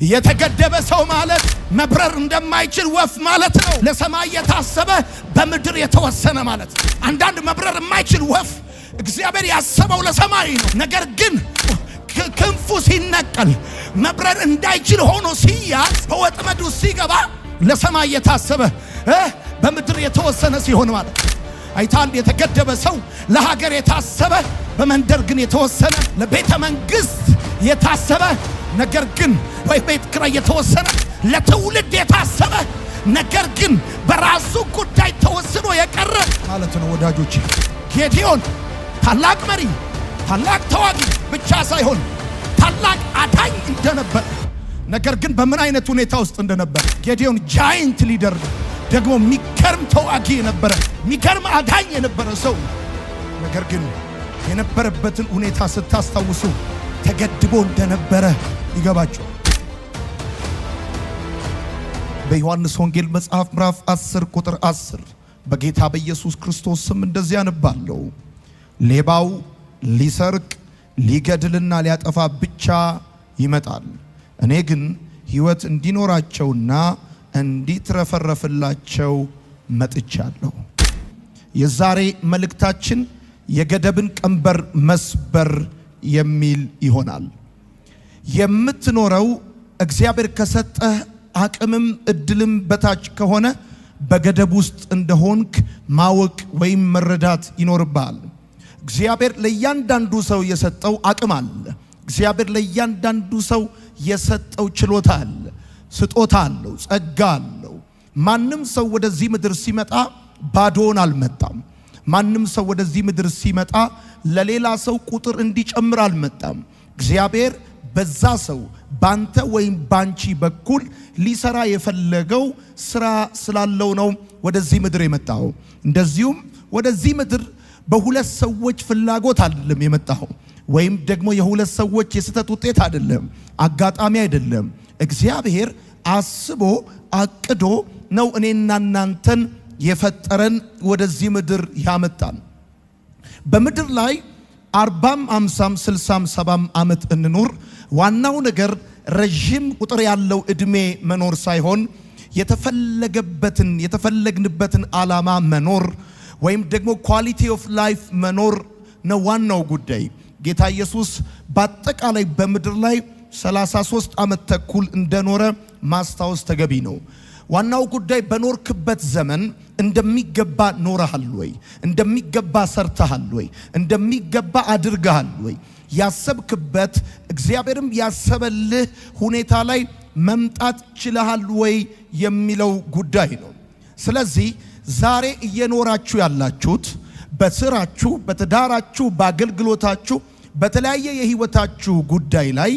የተገደበ ሰው ማለት መብረር እንደማይችል ወፍ ማለት ነው። ለሰማይ የታሰበ በምድር የተወሰነ ማለት ነው። አንዳንድ መብረር የማይችል ወፍ እግዚአብሔር ያሰበው ለሰማይ ነው። ነገር ግን ክንፉ ሲነቀል መብረር እንዳይችል ሆኖ ሲያዝ በወጥመዱ ሲገባ ለሰማይ የታሰበ በምድር የተወሰነ ሲሆን ማለት ነው። አይታል የተገደበ ሰው ለሀገር የታሰበ በመንደር ግን የተወሰነ፣ ለቤተ መንግስት የታሰበ ነገር ግን በቤት ኪራይ የተወሰነ፣ ለትውልድ የታሰበ ነገር ግን በራሱ ጉዳይ ተወስኖ የቀረ ማለት ነው። ወዳጆቼ ጌዲዮን ታላቅ መሪ፣ ታላቅ ተዋጊ ብቻ ሳይሆን ታላቅ አዳኝ እንደነበር፣ ነገር ግን በምን አይነት ሁኔታ ውስጥ እንደነበር ጌዲዮን ጃይንት ሊደር ደግሞ የሚገርም ተዋጊ የነበረ የሚገርም አዳኝ የነበረ ሰው፣ ነገር ግን የነበረበትን ሁኔታ ስታስታውሱ ተገድቦ እንደነበረ ይገባቸዋል። በዮሐንስ ወንጌል መጽሐፍ ምዕራፍ 10 ቁጥር 10 በጌታ በኢየሱስ ክርስቶስ ስም እንደዚህ አነባለሁ። ሌባው ሊሰርቅ ሊገድልና ሊያጠፋ ብቻ ይመጣል፣ እኔ ግን ሕይወት እንዲኖራቸውና እንዲትረፈረፍላቸው መጥቻለሁ። የዛሬ መልእክታችን የገደብን ቀንበር መስበር የሚል ይሆናል። የምትኖረው እግዚአብሔር ከሰጠህ አቅምም እድልም በታች ከሆነ በገደብ ውስጥ እንደሆንክ ማወቅ ወይም መረዳት ይኖርብሃል። እግዚአብሔር ለእያንዳንዱ ሰው የሰጠው አቅም አለ። እግዚአብሔር ለእያንዳንዱ ሰው የሰጠው ችሎታ አለ፣ ስጦታ አለው፣ ጸጋ አለው። ማንም ሰው ወደዚህ ምድር ሲመጣ ባዶን አልመጣም። ማንም ሰው ወደዚህ ምድር ሲመጣ ለሌላ ሰው ቁጥር እንዲጨምር አልመጣም። እግዚአብሔር በዛ ሰው ባንተ ወይም ባንቺ በኩል ሊሰራ የፈለገው ስራ ስላለው ነው ወደዚህ ምድር የመጣው። እንደዚሁም ወደዚህ ምድር በሁለት ሰዎች ፍላጎት አይደለም የመጣው፣ ወይም ደግሞ የሁለት ሰዎች የስተት ውጤት አይደለም፣ አጋጣሚ አይደለም። እግዚአብሔር አስቦ አቅዶ ነው እኔና እናንተን የፈጠረን ወደዚህ ምድር ያመጣን። በምድር ላይ 40፣ 50፣ 60፣ 70 ዓመት እንኑር። ዋናው ነገር ረጅም ቁጥር ያለው እድሜ መኖር ሳይሆን የተፈለግንበትን ዓላማ መኖር ወይም ደግሞ ኳሊቲ ኦፍ ላይፍ መኖር ነው ዋናው ጉዳይ። ጌታ ኢየሱስ በአጠቃላይ በምድር ላይ 33 ዓመት ተኩል እንደኖረ ማስታወስ ተገቢ ነው። ዋናው ጉዳይ በኖርክበት ዘመን እንደሚገባ ኖረሃል ወይ? እንደሚገባ ሰርተሃል ወይ? እንደሚገባ አድርገሃል ወይ? ያሰብክበት እግዚአብሔርም ያሰበልህ ሁኔታ ላይ መምጣት ችለሃል ወይ የሚለው ጉዳይ ነው። ስለዚህ ዛሬ እየኖራችሁ ያላችሁት በስራችሁ፣ በትዳራችሁ፣ በአገልግሎታችሁ፣ በተለያየ የህይወታችሁ ጉዳይ ላይ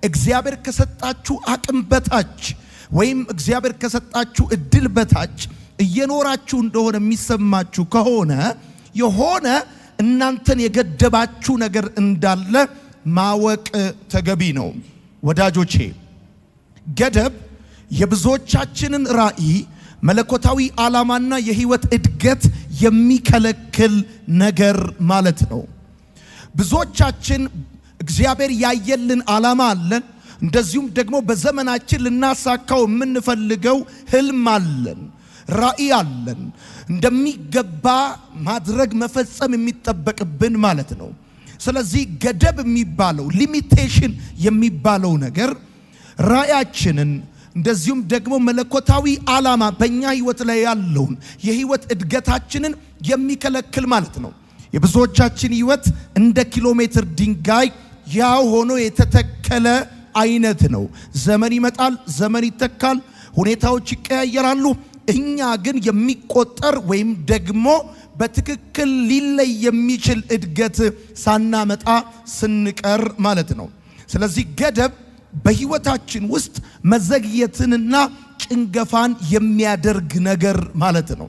እግዚአብሔር ከሰጣችሁ አቅም በታች ወይም እግዚአብሔር ከሰጣችሁ እድል በታች እየኖራችሁ እንደሆነ የሚሰማችሁ ከሆነ የሆነ እናንተን የገደባችሁ ነገር እንዳለ ማወቅ ተገቢ ነው። ወዳጆቼ ገደብ የብዙዎቻችንን ራእይ፣ መለኮታዊ ዓላማና የህይወት እድገት የሚከለክል ነገር ማለት ነው። ብዙዎቻችን እግዚአብሔር ያየልን ዓላማ አለን። እንደዚሁም ደግሞ በዘመናችን ልናሳካው የምንፈልገው ህልም አለን፣ ራእይ አለን። እንደሚገባ ማድረግ መፈጸም የሚጠበቅብን ማለት ነው። ስለዚህ ገደብ የሚባለው ሊሚቴሽን የሚባለው ነገር ራእያችንን እንደዚሁም ደግሞ መለኮታዊ ዓላማ በእኛ ህይወት ላይ ያለውን የህይወት እድገታችንን የሚከለክል ማለት ነው። የብዙዎቻችን ህይወት እንደ ኪሎ ሜትር ድንጋይ ያው ሆኖ የተተከለ አይነት ነው። ዘመን ይመጣል፣ ዘመን ይተካል፣ ሁኔታዎች ይቀያየራሉ። እኛ ግን የሚቆጠር ወይም ደግሞ በትክክል ሊለይ የሚችል እድገት ሳናመጣ ስንቀር ማለት ነው። ስለዚህ ገደብ በህይወታችን ውስጥ መዘግየትንና ጭንገፋን የሚያደርግ ነገር ማለት ነው።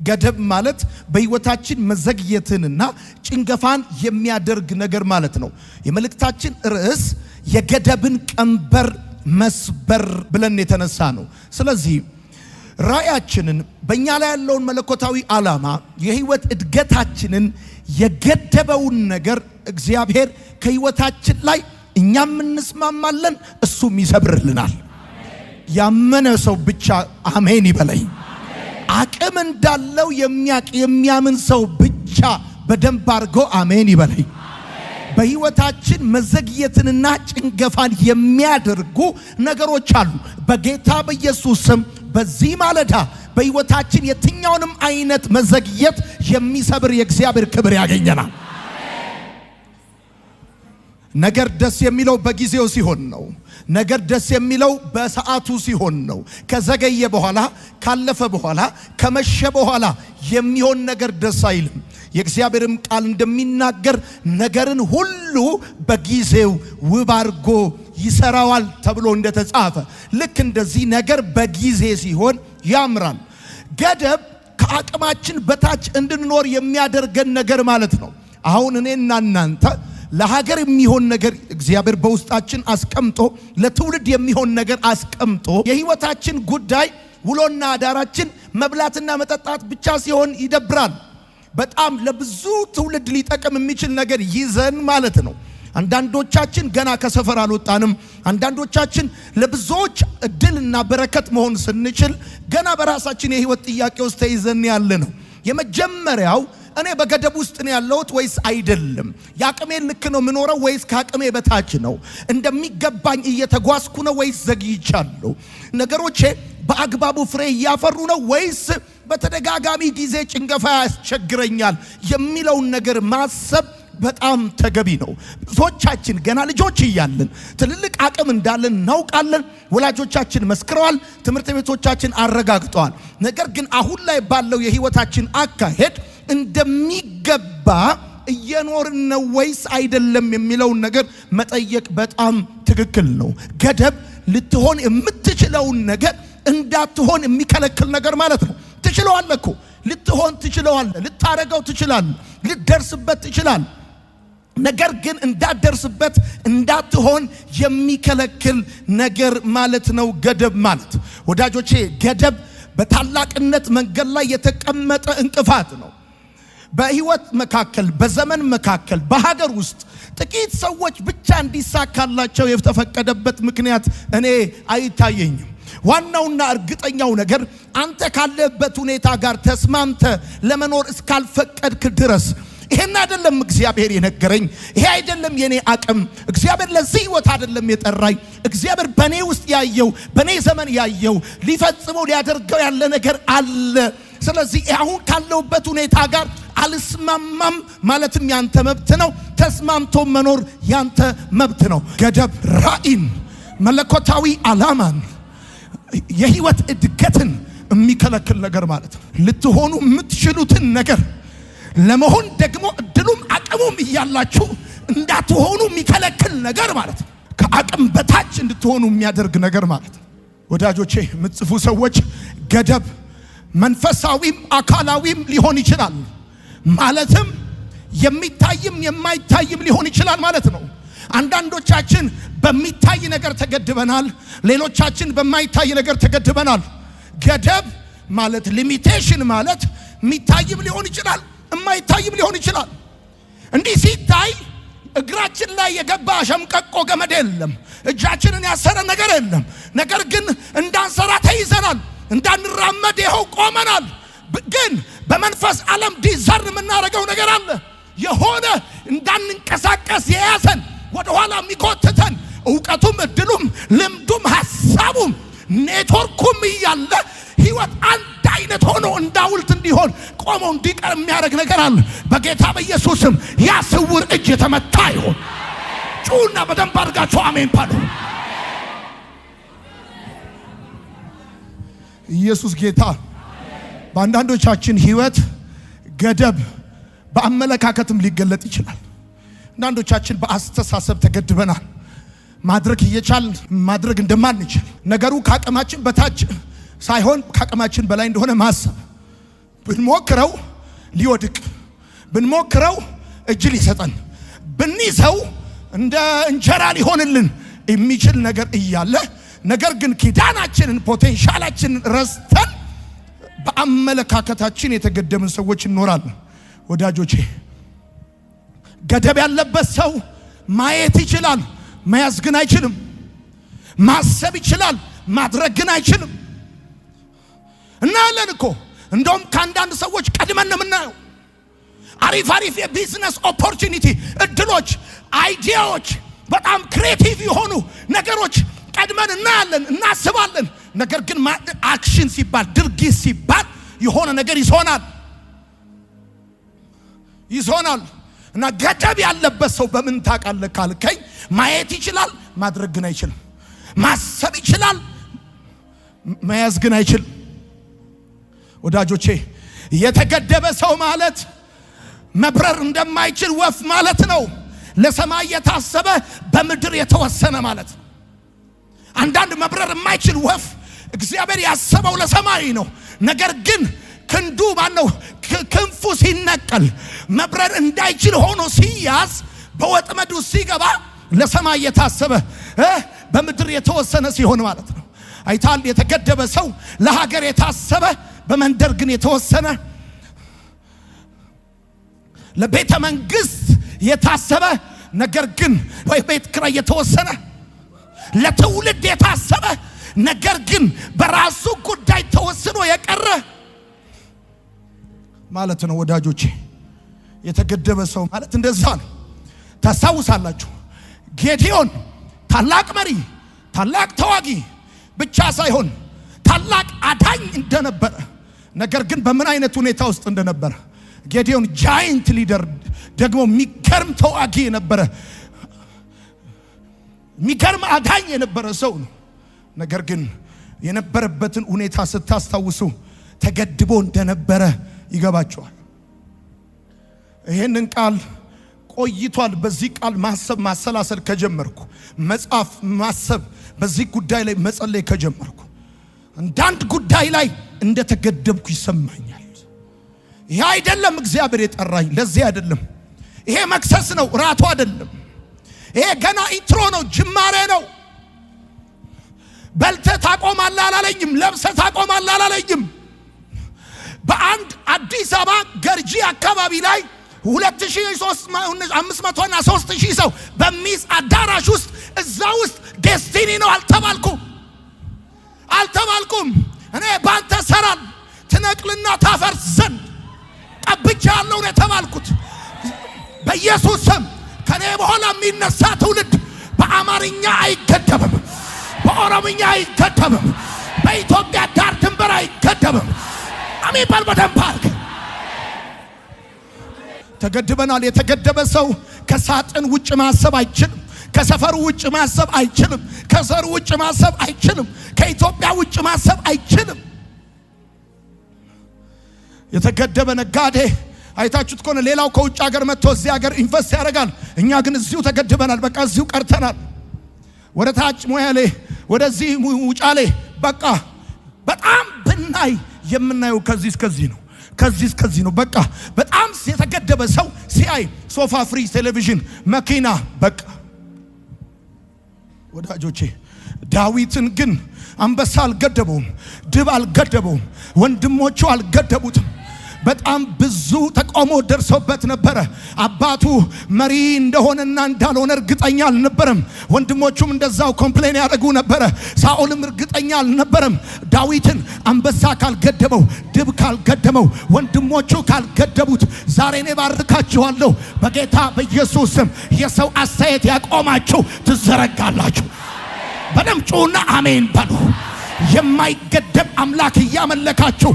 ገደብ ማለት በህይወታችን መዘግየትንና ጭንገፋን የሚያደርግ ነገር ማለት ነው። የመልእክታችን ርዕስ የገደብን ቀንበር መስበር ብለን የተነሳ ነው። ስለዚህ ራእያችንን በእኛ ላይ ያለውን መለኮታዊ ዓላማ የህይወት እድገታችንን የገደበውን ነገር እግዚአብሔር ከህይወታችን ላይ እኛም እንስማማለን፣ እሱም ይሰብርልናል። ያመነ ሰው ብቻ አሜን ይበለኝ። አቅም እንዳለው የሚያምን ሰው ብቻ በደንብ አድርጎ አሜን ይበለኝ። በህይወታችን መዘግየትንና ጭንገፋን የሚያደርጉ ነገሮች አሉ። በጌታ በኢየሱስ ስም በዚህ ማለዳ በህይወታችን የትኛውንም አይነት መዘግየት የሚሰብር የእግዚአብሔር ክብር ያገኘናል። ነገር ደስ የሚለው በጊዜው ሲሆን ነው። ነገር ደስ የሚለው በሰዓቱ ሲሆን ነው። ከዘገየ በኋላ፣ ካለፈ በኋላ፣ ከመሸ በኋላ የሚሆን ነገር ደስ አይልም። የእግዚአብሔርም ቃል እንደሚናገር ነገርን ሁሉ በጊዜው ውብ አድርጎ ይሰራዋል ተብሎ እንደተጻፈ ልክ እንደዚህ ነገር በጊዜ ሲሆን ያምራል። ገደብ ከአቅማችን በታች እንድንኖር የሚያደርገን ነገር ማለት ነው። አሁን እኔና እናንተ ለሀገር የሚሆን ነገር እግዚአብሔር በውስጣችን አስቀምጦ ለትውልድ የሚሆን ነገር አስቀምጦ የህይወታችን ጉዳይ ውሎና አዳራችን መብላትና መጠጣት ብቻ ሲሆን ይደብራል። በጣም ለብዙ ትውልድ ሊጠቅም የሚችል ነገር ይዘን ማለት ነው። አንዳንዶቻችን ገና ከሰፈር አልወጣንም። አንዳንዶቻችን ለብዙዎች እድልና በረከት መሆን ስንችል ገና በራሳችን የህይወት ጥያቄ ውስጥ ተይዘን ያለ ነው። የመጀመሪያው እኔ በገደብ ውስጥ ነው ያለሁት ወይስ አይደለም? የአቅሜን ልክ ነው የምኖረው ወይስ ከአቅሜ በታች ነው? እንደሚገባኝ እየተጓዝኩ ነው ወይስ ዘግይቻለሁ? ነገሮቼ በአግባቡ ፍሬ እያፈሩ ነው ወይስ በተደጋጋሚ ጊዜ ጭንገፋ ያስቸግረኛል የሚለውን ነገር ማሰብ በጣም ተገቢ ነው። ብዙዎቻችን ገና ልጆች እያለን ትልልቅ አቅም እንዳለን እናውቃለን። ወላጆቻችን መስክረዋል፣ ትምህርት ቤቶቻችን አረጋግጠዋል። ነገር ግን አሁን ላይ ባለው የህይወታችን አካሄድ እንደሚገባ እየኖርን ነው ወይስ አይደለም የሚለውን ነገር መጠየቅ በጣም ትክክል ነው። ገደብ ልትሆን የምትችለውን ነገር እንዳትሆን የሚከለክል ነገር ማለት ነው። ትችለዋለህ እኮ ልትሆን ትችለዋለህ፣ ልታረገው ትችላለህ፣ ልትደርስበት ትችላለህ። ነገር ግን እንዳትደርስበት እንዳትሆን የሚከለክል ነገር ማለት ነው ገደብ ማለት። ወዳጆቼ ገደብ በታላቅነት መንገድ ላይ የተቀመጠ እንቅፋት ነው። በህይወት መካከል፣ በዘመን መካከል፣ በሀገር ውስጥ ጥቂት ሰዎች ብቻ እንዲሳካላቸው የተፈቀደበት ምክንያት እኔ አይታየኝም። ዋናውና እርግጠኛው ነገር አንተ ካለበት ሁኔታ ጋር ተስማምተ ለመኖር እስካልፈቀድክ ድረስ ይሄን አይደለም እግዚአብሔር የነገረኝ፣ ይሄ አይደለም የኔ አቅም፣ እግዚአብሔር ለዚህ ህይወት አይደለም የጠራኝ፣ እግዚአብሔር በኔ ውስጥ ያየው፣ በኔ ዘመን ያየው ሊፈጽመው ሊያደርገው ያለ ነገር አለ። ስለዚህ አሁን ካለውበት ሁኔታ ጋር አልስማማም ማለትም ያንተ መብት ነው። ተስማምቶ መኖር ያንተ መብት ነው። ገደብ ራእይን፣ መለኮታዊ ዓላማን፣ የህይወት እድገትን የሚከለክል ነገር ማለት ነው። ልትሆኑ የምትችሉትን ነገር ለመሆን ደግሞ እድሉም አቅሙም እያላችሁ እንዳትሆኑ የሚከለክል ነገር ማለት ነው። ከአቅም በታች እንድትሆኑ የሚያደርግ ነገር ማለት ነው። ወዳጆቼ የምትጽፉ ሰዎች ገደብ መንፈሳዊም አካላዊም ሊሆን ይችላል። ማለትም የሚታይም የማይታይም ሊሆን ይችላል ማለት ነው። አንዳንዶቻችን በሚታይ ነገር ተገድበናል፣ ሌሎቻችን በማይታይ ነገር ተገድበናል። ገደብ ማለት ሊሚቴሽን ማለት የሚታይም ሊሆን ይችላል፣ የማይታይም ሊሆን ይችላል። እንዲህ ሲታይ እግራችን ላይ የገባ ሸምቀቆ ገመድ የለም፣ እጃችንን ያሰረ ነገር የለም። ነገር ግን እንዳንሰራ ተይዘናል፣ እንዳንራመድ ይኸው ቆመናል። ግን በመንፈስ ዓለም ዲዛርን የምናደርገው ነገር አለ። የሆነ እንዳንንቀሳቀስ የያዘን ወደ ኋላ የሚጎትተን እውቀቱም እድሉም ልምዱም ሐሳቡም ኔትወርኩም እያለ ህይወት አንድ አይነት ሆኖ እንዳውልት እንዲሆን ቆሞ እንዲቀር የሚያደርግ ነገር አለ። በጌታ በኢየሱስም ያ ስውር እጅ የተመታ ይሁን። ጩና በደንብ አድርጋችሁ አሜን ባሉ። ኢየሱስ ጌታ። በአንዳንዶቻችን ህይወት ገደብ በአመለካከትም ሊገለጥ ይችላል። አንዳንዶቻችን በአስተሳሰብ ተገድበናል። ማድረግ እየቻልን ማድረግ እንደማንችል ነገሩ ከአቅማችን በታች ሳይሆን ከአቅማችን በላይ እንደሆነ ማሰብ፣ ብንሞክረው ሊወድቅ፣ ብንሞክረው እጅ ሊሰጠን፣ ብንይዘው እንደ እንጀራ ሊሆንልን የሚችል ነገር እያለ ነገር ግን ኪዳናችንን ፖቴንሻላችንን ረስተን በአመለካከታችን የተገደብን ሰዎች እንኖራለን። ወዳጆቼ ገደብ ያለበት ሰው ማየት ይችላል፣ መያዝ ግን አይችልም። ማሰብ ይችላል፣ ማድረግ ግን አይችልም። እናያለን እኮ እንደውም ከአንዳንድ ሰዎች ቀድመን ነው የምናየው። አሪፍ የቢዝነስ ኦፖርቹኒቲ እድሎች፣ አይዲያዎች፣ በጣም ክሬቲቭ የሆኑ ነገሮች ቀድመን እናያለን፣ እናስባለን። ነገር ግን አክሽን ሲባል ድርጊት ሲባል የሆነ ነገር ይሆናል። እና ገደብ ያለበት ሰው በምን ታውቃለህ ካልከኝ ማየት ይችላል፣ ማድረግ ግን አይችልም። ማሰብ ይችላል፣ መያዝ ግን አይችልም። ወዳጆቼ የተገደበ ሰው ማለት መብረር እንደማይችል ወፍ ማለት ነው። ለሰማይ የታሰበ በምድር የተወሰነ ማለት ነው። አንዳንድ መብረር የማይችል ወፍ እግዚአብሔር ያሰበው ለሰማይ ነው። ነገር ግን ክንዱ ማነው ክንፉ ሲነቀል መብረር እንዳይችል ሆኖ ሲያዝ በወጥመዱ ሲገባ ለሰማይ የታሰበ በምድር የተወሰነ ሲሆን ማለት ነው። አይታል የተገደበ ሰው ለሀገር የታሰበ በመንደር ግን የተወሰነ፣ ለቤተ መንግስት የታሰበ ነገር ግን በቤት ኪራይ የተወሰነ፣ ለትውልድ የታሰበ ነገር ግን በራሱ ጉዳይ ተወስኖ የቀረ ማለት ነው። ወዳጆቼ የተገደበ ሰው ማለት እንደዛ ነው። ታስታውሳላችሁ ጌዲዮን ታላቅ መሪ፣ ታላቅ ተዋጊ ብቻ ሳይሆን ታላቅ አዳኝ እንደነበረ፣ ነገር ግን በምን አይነት ሁኔታ ውስጥ እንደነበረ ጌዲዮን ጃይንት ሊደር ደግሞ የሚገርም ተዋጊ የነበረ የሚገርም አዳኝ የነበረ ሰው ነው። ነገር ግን የነበረበትን ሁኔታ ስታስታውሱ ተገድቦ እንደነበረ ይገባቸዋል። ይሄንን ቃል ቆይቷል። በዚህ ቃል ማሰብ ማሰላሰል ከጀመርኩ መጻፍ ማሰብ በዚህ ጉዳይ ላይ መጸለይ ከጀመርኩ አንዳንድ ጉዳይ ላይ እንደተገደብኩ ይሰማኛል። ይሄ አይደለም እግዚአብሔር የጠራኝ ለዚህ አይደለም። ይሄ መክሰስ ነው፣ ራቱ አይደለም። ይሄ ገና ኢንትሮ ነው፣ ጅማሬ ነው። በልተ ታቆማለህ አላለኝም፣ ለብሰ ታቆማለህ አላለኝም። በአንድ አዲስ አበባ ገርጂ አካባቢ ላይ 2500 እና 3000 ሰው በሚስ አዳራሽ ውስጥ እዛ ውስጥ ዴስቲኒ ነው አልተባልኩም። እኔ ባንተ ሰራል ትነቅልና ታፈርስ ዘንድ ቀብቻለሁ ነው የተባልኩት። በኢየሱስ ስም ከኔ በኋላ የሚነሳ ትውልድ በአማርኛ አይገደብም፣ በኦሮምኛ አይገደብም፣ በኢትዮጵያ ዳር ድንበር አይገደብም። አሜን በል በደንብ አድርግ። ተገድበናል። የተገደበ ሰው ከሳጥን ውጭ ማሰብ አይችልም። ከሰፈሩ ውጭ ማሰብ አይችልም። ከዘሩ ውጭ ማሰብ አይችልም። ከኢትዮጵያ ውጭ ማሰብ አይችልም። የተገደበ ነጋዴ አይታችሁት ከሆነ ሌላው ከውጭ ሀገር መጥቶ እዚህ ሀገር ኢንቨስት ያደርጋል። እኛ ግን እዚሁ ተገድበናል። በቃ እዚሁ ቀርተናል። ወደ ታች ሞያሌ፣ ወደዚህ ውጫሌ፣ በቃ በጣም ብናይ የምናየው ከዚህ እስከዚህ ነው፣ ከዚህ እስከዚህ ነው። በቃ በጣም የተገደበ ሰው ሲያይ ሶፋ፣ ፍሪጅ፣ ቴሌቪዥን፣ መኪና በቃ። ወዳጆቼ ዳዊትን ግን አንበሳ አልገደበውም፣ ድብ አልገደበውም፣ ወንድሞቹ አልገደቡትም። በጣም ብዙ ተቃውሞ ደርሶበት ነበረ። አባቱ መሪ እንደሆነና እንዳልሆነ እርግጠኛ አልነበረም። ወንድሞቹም እንደዛው ኮምፕሌን ያደርጉ ነበረ። ሳኦልም እርግጠኛ አልነበረም። ዳዊትን አንበሳ ካልገደበው፣ ድብ ካልገደመው፣ ወንድሞቹ ካልገደቡት ዛሬ እኔ ባርካችኋለሁ በጌታ በኢየሱስ ስም። የሰው አስተያየት ያቆማችሁ ትዘረጋላችሁ። በደም ጩና አሜን በሉ። የማይገደብ አምላክ እያመለካችሁ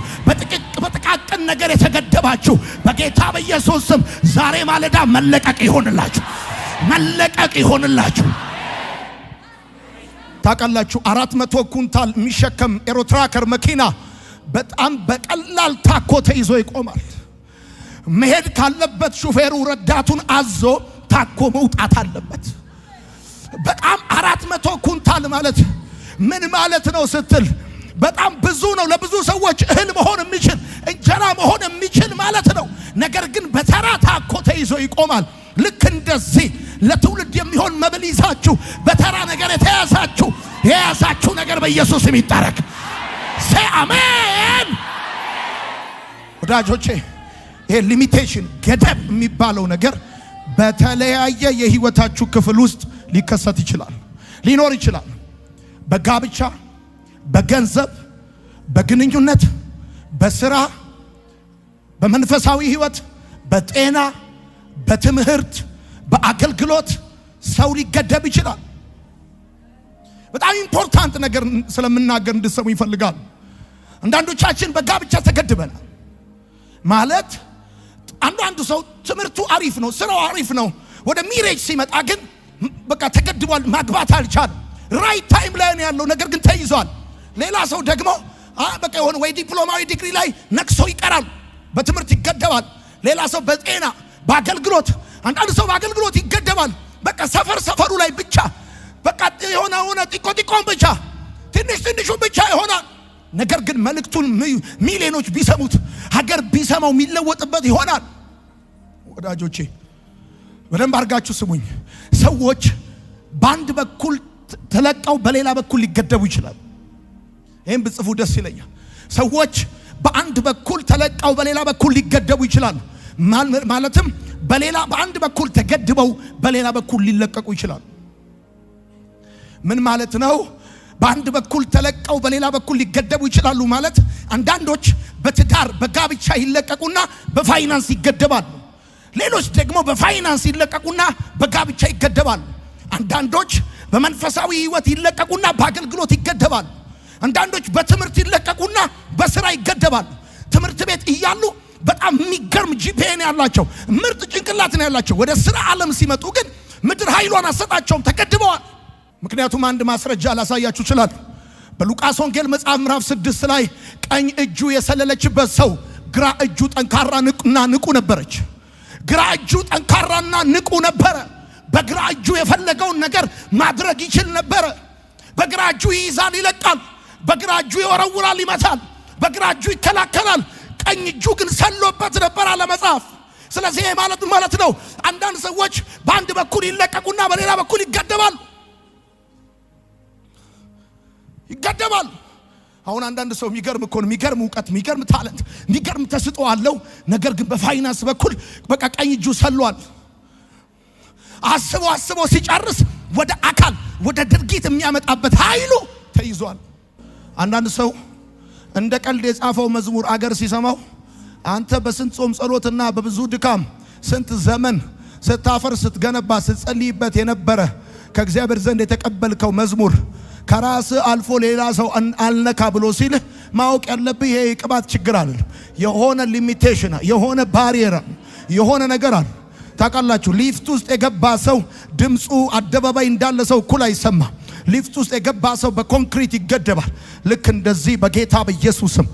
በጥቃቅን ነገር የተገደባችሁ በጌታ በኢየሱስ ስም ዛሬ ማለዳ መለቀቅ ይሆንላችሁ፣ መለቀቅ ይሆንላችሁ። ታውቃላችሁ 400 ኩንታል የሚሸከም ኤሮትራከር መኪና በጣም በቀላል ታኮ ተይዞ ይቆማል። መሄድ ካለበት ሹፌሩ ረዳቱን አዞ ታኮ መውጣት አለበት። በጣም 400 ኩንታል ማለት ምን ማለት ነው ስትል በጣም ብዙ ነው። ለብዙ ሰዎች እህል መሆን የሚችል እንጀራ መሆን የሚችል ማለት ነው። ነገር ግን በተራ ታኮ ተይዞ ይቆማል። ልክ እንደዚህ ለትውልድ የሚሆን መብል ይዛችሁ በተራ ነገር የያዛችሁ ነገር በኢየሱስ ስም ይታረክ። ሴ አሜን። ወዳጆቼ ይሄ ሊሚቴሽን ገደብ የሚባለው ነገር በተለያየ የህይወታችሁ ክፍል ውስጥ ሊከሰት ይችላል፣ ሊኖር ይችላል። በጋብቻ፣ በገንዘብ፣ በግንኙነት፣ በስራ፣ በመንፈሳዊ ህይወት፣ በጤና፣ በትምህርት፣ በአገልግሎት ሰው ሊገደብ ይችላል። በጣም ኢምፖርታንት ነገር ስለምናገር እንድትሰሙ ይፈልጋል። አንዳንዶቻችን በጋብቻ ተገድበናል። ማለት አንዱ ሰው ትምህርቱ አሪፍ ነው፣ ስራው አሪፍ ነው፣ ወደ ሚሬጅ ሲመጣ ግን በቃ ተገድቧል፣ ማግባት አልቻለም። ራይት ታይም ላይ ነው ያለው፣ ነገር ግን ተይዟል። ሌላ ሰው ደግሞ በቃ የሆነ ወይ ዲፕሎማዊ ዲግሪ ላይ ነክሶ ይቀራል፣ በትምህርት ይገደባል። ሌላ ሰው በጤና፣ በአገልግሎት፣ አንዳንድ ሰው በአገልግሎት ይገደባል። በቃ ሰፈሩ ላይ ብቻ በቃ የሆነ ጢቆን ብቻ ትንሹ ብቻ ይሆናል። ነገር ግን መልእክቱን ሚሊዮኖች ቢሰሙት፣ ሀገር ቢሰማው የሚለወጥበት ይሆናል። ወዳጆቼ በደንብ አድርጋችሁ ስሙኝ። ሰዎች በአንድ በኩል ተለቀው በሌላ በኩል ሊገደቡ ይችላል። ይህም ብጽፉ ደስ ይለኛል። ሰዎች በአንድ በኩል ተለቀው በሌላ በኩል ሊገደቡ ይችላል። ማለትም በአንድ በኩል ተገድበው በሌላ በኩል ሊለቀቁ ይችላል። ምን ማለት ነው? በአንድ በኩል ተለቀው በሌላ በኩል ሊገደቡ ይችላሉ ማለት አንዳንዶች በትዳር በጋብቻ ይለቀቁና በፋይናንስ ይገደባሉ። ሌሎች ደግሞ በፋይናንስ ይለቀቁና በጋብቻ ይገደባሉ። አንዳንዶች በመንፈሳዊ ህይወት ይለቀቁና በአገልግሎት ይገደባሉ። አንዳንዶች በትምህርት ይለቀቁና በስራ ይገደባሉ። ትምህርት ቤት እያሉ በጣም የሚገርም ጂፒኤ ነው ያላቸው፣ ምርጥ ጭንቅላት ነው ያላቸው። ወደ ስራ ዓለም ሲመጡ ግን ምድር ኃይሏን አሰጣቸውም፣ ተገድበዋል። ምክንያቱም አንድ ማስረጃ ላሳያችሁ ይችላል። በሉቃስ ወንጌል መጽሐፍ ምዕራፍ 6 ላይ ቀኝ እጁ የሰለለችበት ሰው ግራ እጁ ጠንካራና ንቁ ነበረች። ግራ እጁ ጠንካራና ንቁ ነበረ። በግራ እጁ የፈለገውን ነገር ማድረግ ይችል ነበረ። በግራ እጁ ይይዛል፣ ይለቃል። በግራ እጁ ይወረውራል፣ ይመታል። በግራ እጁ ይከላከላል። ቀኝ እጁ ግን ሰሎበት ነበር አለ መጽሐፍ። ስለዚህ ማለት ነው አንዳንድ ሰዎች በአንድ በኩል ይለቀቁና በሌላ በኩል ይገደባሉ። አሁን አንዳንድ ሰው የሚገርም እኮ ነው፣ የሚገርም እውቀት፣ የሚገርም ታለንት፣ የሚገርም ተስጦ አለው። ነገር ግን በፋይናንስ በኩል በቃ ቀኝ እጁ ሰሏል። አስቦ ሲጨርስ ወደ አካል ወደ ድርጊት የሚያመጣበት ኃይሉ ተይዟል። አንዳንድ ሰው እንደ ቀልድ የጻፈው መዝሙር አገር ሲሰማው አንተ በስንት ጾም ጸሎትና በብዙ ድካም ስንት ዘመን ስታፈር ስትገነባ ስትጸልይበት የነበረ ከእግዚአብሔር ዘንድ የተቀበልከው መዝሙር ከራስ አልፎ ሌላ ሰው አልነካ ብሎ ሲል ማወቅ ያለብህ ይሄ ቅባት ችግር አለ። የሆነ ሊሚቴሽን፣ የሆነ ባሪየር፣ የሆነ ነገር አለ። ታውቃላችሁ ሊፍት ውስጥ የገባ ሰው ድምፁ አደባባይ እንዳለ ሰው እኩል አይሰማ። ሊፍት ውስጥ የገባ ሰው በኮንክሪት ይገደባል። ልክ እንደዚህ በጌታ በኢየሱስም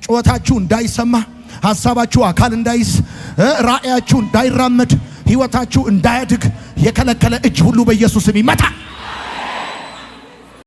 ጩኸታችሁ እንዳይሰማ፣ ሐሳባችሁ አካል እንዳይስ፣ ራእያችሁ እንዳይራመድ፣ ህይወታችሁ እንዳያድግ የከለከለ እጅ ሁሉ በኢየሱስም ይመታ።